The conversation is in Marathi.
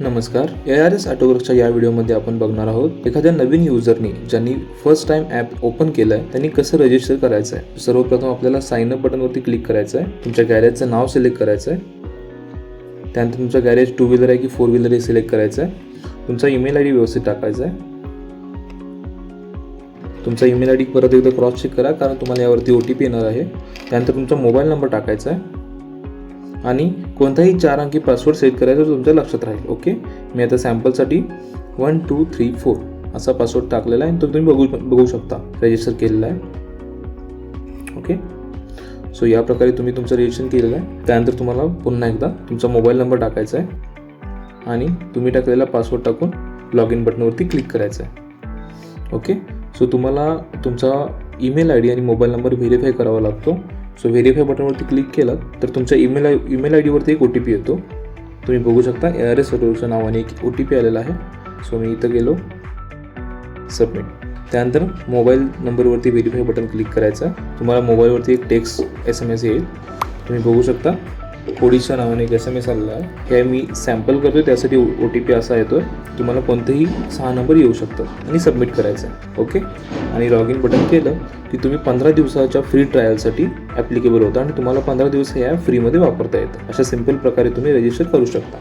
नमस्कार. ARS ऑटोवर्क्सच्या या व्हिडिओमध्ये आपण बघणार आहोत एखाद्या नवीन युजरनी ज्यांनी फर्स्ट टाइम ॲप ओपन केलं आहे त्यांनी कसं रजिस्टर करायचं आहे. सर्वप्रथम आपल्याला साइन अप बटनवरती क्लिक करायचं आहे. तुमच्या गॅरेजचं नाव सिलेक्ट करायचं आहे. त्यानंतर तुमचं गॅरेज 2 व्हीलर आहे की 4 व्हीलर हे सिलेक्ट करायचं आहे. तुमचा ईमेल आय डी व्यवस्थित टाकायचा आहे. तुमचा ईमेल आय डी परत एकदा क्रॉस चेक करा कारण तुम्हाला यावरती OTP येणार आहे. त्यानंतर तुमचा मोबाईल नंबर टाकायचा आहे आणि कोणताही 4 अंकी पासवर्ड सेट करायचा तुमच्या लक्षात राहील. ओके, मी आता सॅम्पलसाठी 1 2 3 4 असा पासवर्ड टाकलेला आहे. तो तुम्ही बघू शकता रजिस्टर केलेला आहे. ओके, सो या प्रकारे तुम्ही तुमचं रजिस्ट्रेशन केलेलं आहे. त्यानंतर तुम्हाला पुन्हा एकदा तुमचा मोबाईल नंबर टाकायचा आहे आणि तुम्ही टाकलेला पासवर्ड टाकून लॉग इन बटनवरती क्लिक करायचं आहे. ओके, सो तुम्हाला तुमचा ईमेल आय डी आणि मोबाईल नंबर व्हेरीफाय करावा लागतो. सो व्हेरीफाय बटनवरती क्लिक केलं तर तुमच्या ईमेल आय डीवरती एक OTP येतो. तुम्ही बघू शकता ARS ऑटोवर्क्सच्या नावाने एक OTP आलेला आहे. सो मी इथं गेलो सबमिट. त्यानंतर मोबाईल नंबरवरती व्हेरीफाय बटन क्लिक करायचं. तुम्हाला मोबाईलवरती एक टेक्स्ट SMS येईल. तुम्ही बघू शकता ओडिशा नावाने एक SMS आलेला आहे. हे मी सॅम्पल करतो त्यासाठी OTP असा येतो आहे. तुम्हाला कोणतेही 6 नंबर येऊ शकतात आणि सबमिट करायचं आहे. ओके, आणि लॉग इन बटन केलं की तुम्ही 15 दिवसाच्या फ्री ट्रायलसाठी ॲप्लिकेबल होता आणि तुम्हाला 15 दिवस हे ॲप फ्रीमध्ये वापरता येतं. अशा सिंपल प्रकारे तुम्ही रजिस्टर करू शकता.